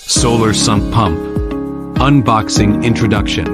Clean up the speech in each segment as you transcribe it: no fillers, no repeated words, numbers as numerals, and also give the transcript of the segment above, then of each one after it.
Solar Sump Pump Unboxing Introduction.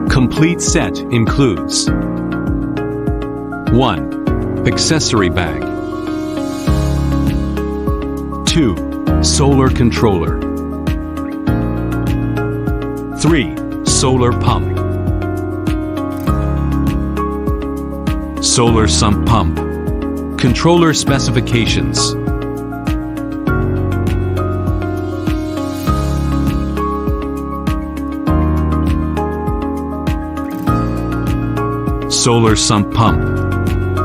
Complete set includes 1. Accessory bag. 2. Solar controller. 3. Solar pump. Solar Sump Pump. Controller specifications. Solar Sump Pump.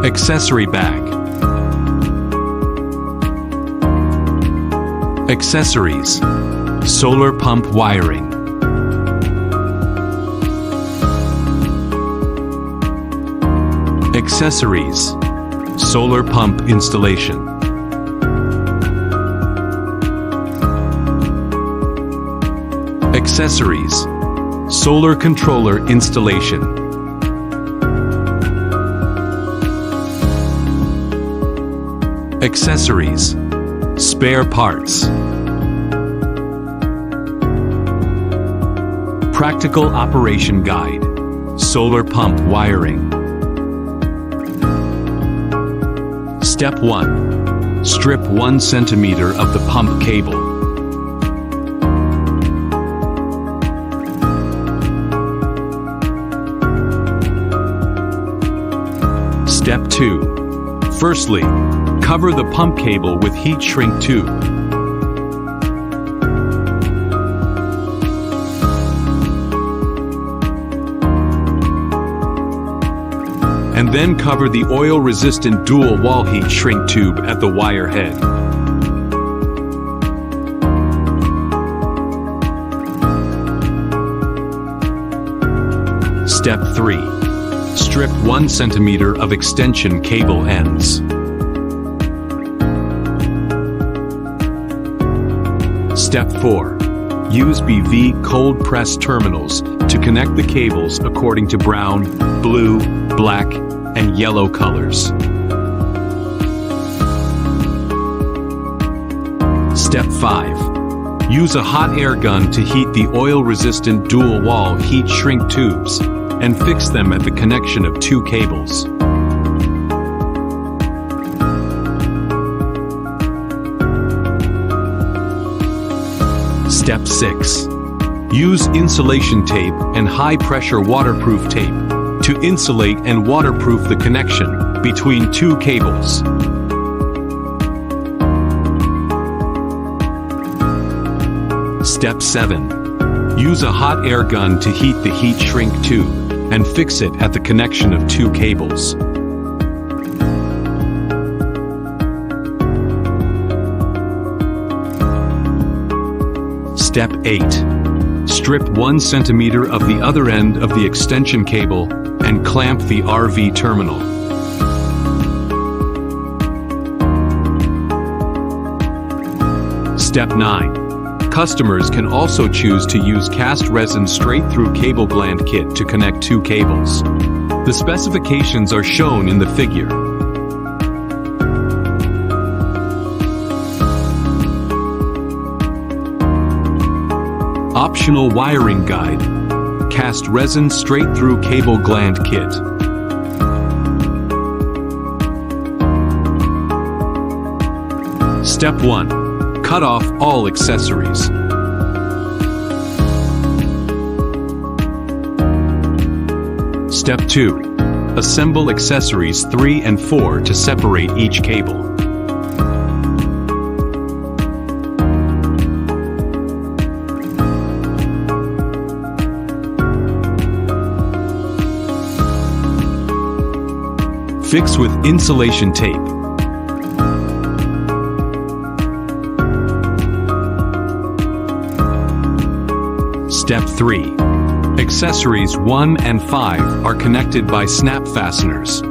Accessory bag. Accessories. Solar pump wiring. Accessories. Solar pump installation. Accessories. Solar controller installation. Accessories. Spare parts. Practical operation guide. Solar pump wiring. Step 1. Strip 1 centimeter of the pump cable. Step 2. Firstly, cover the pump cable with heat shrink tube. And then cover the oil-resistant dual-wall heat shrink tube at the wire head. Step 3. Strip 1 centimeter of extension cable ends. Step 4. Use BV cold press terminals to connect the cables according to brown, blue, black, and yellow colors. Step 5. Use a hot air gun to heat the oil-resistant dual-wall heat shrink tubes and fix them at the connection of 2 cables. Step 6. Use insulation tape and high-pressure waterproof tape to insulate and waterproof the connection between 2 cables. Step 7. Use a hot air gun to heat the heat shrink tube and fix it at the connection of 2 cables. Step 8. Strip 1 centimeter of the other end of the extension cable and clamp the RV terminal. Step 9. Customers can also choose to use cast resin straight-through cable gland kit to connect 2 cables. The specifications are shown in the figure. Optional wiring guide. Cast resin straight-through cable gland kit. Step 1. Cut off all accessories. Step 2. Assemble accessories 3 and 4 to separate each cable. Fix with insulation tape. Step 3. Accessories 1 and 5 are connected by snap fasteners,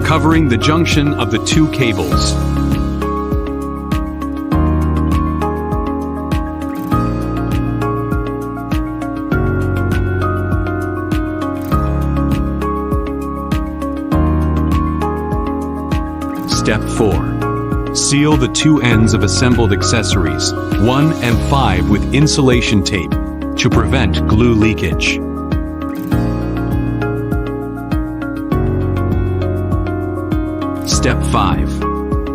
covering the junction of the 2 cables. Step 4. Seal the two ends of assembled accessories, 1 and 5, with insulation tape to prevent glue leakage. Step 5.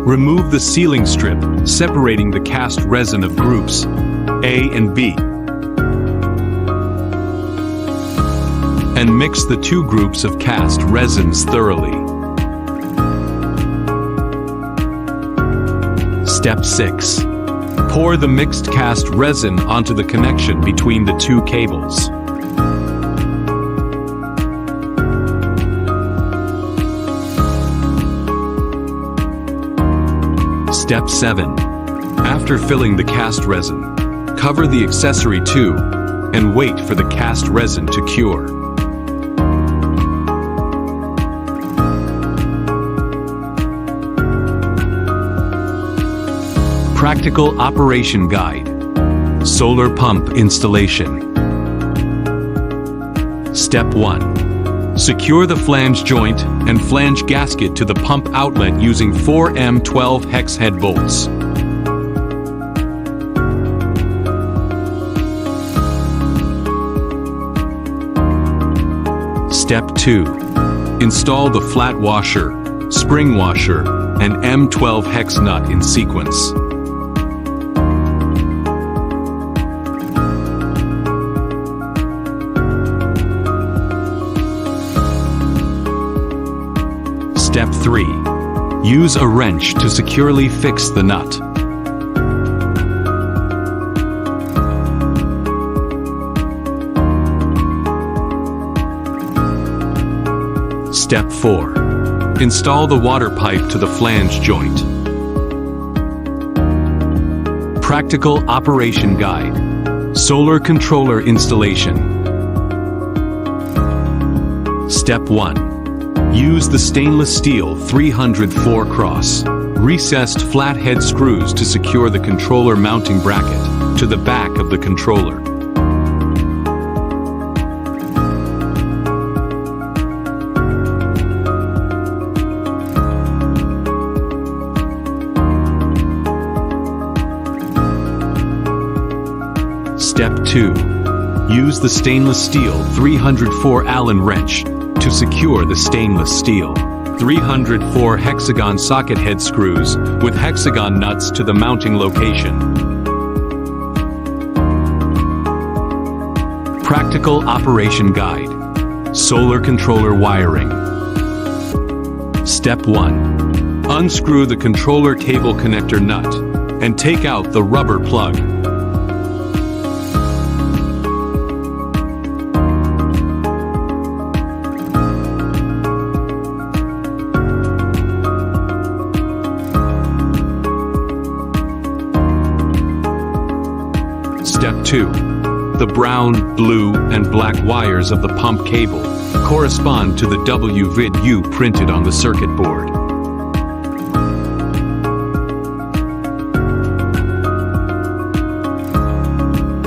Remove the sealing strip, separating the cast resin of groups A and B, and mix the two groups of cast resins thoroughly. Step 6. Pour the mixed cast resin onto the connection between the two cables. Step 7. After filling the cast resin, cover the accessory tube and wait for the cast resin to cure. Practical Operation Guide. Solar Pump Installation. Step 1. Secure the flange joint and flange gasket to the pump outlet using 4M12 hex head bolts. Step 2. Install the flat washer, spring washer, and M12 hex nut in sequence. Step 3. Use a wrench to securely fix the nut. Step 4. Install the water pipe to the flange joint. Practical Operation Guide. Solar Controller Installation. Step 1. Use the stainless steel 304 cross recessed flathead screws to secure the controller mounting bracket to the back of the controller. Step 2. Use the stainless steel 304 Allen wrench to secure the stainless steel 304 hexagon socket head screws with hexagon nuts to the mounting location. Practical Operation Guide. Solar Controller Wiring. Step 1. Unscrew the controller cable connector nut and take out the rubber plug. Step 2. The brown, blue, and black wires of the pump cable correspond to the WVID-U printed on the circuit board.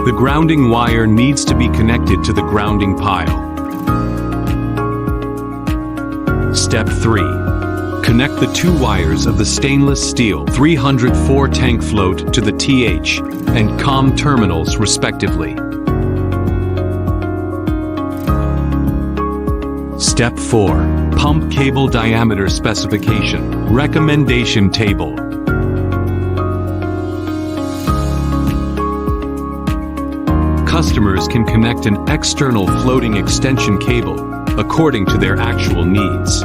The grounding wire needs to be connected to the grounding pile. Step 3. Connect the two wires of the stainless steel 304 tank float to the TH and COM terminals respectively. Step 4. Pump cable diameter specification recommendation table. Customers can connect an external floating extension cable according to their actual needs.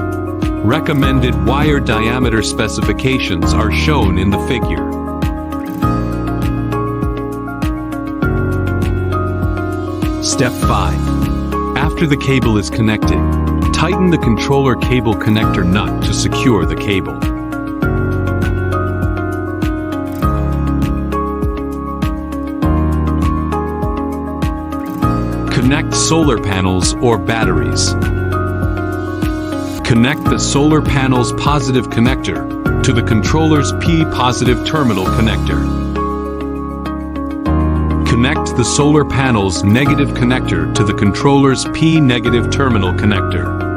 Recommended wire diameter specifications are shown in the figure. Step 5. After the cable is connected, tighten the controller cable connector nut to secure the cable. Connect solar panels or batteries. Connect the solar panel's positive connector to the controller's P-positive terminal connector. Connect the solar panel's negative connector to the controller's P-negative terminal connector.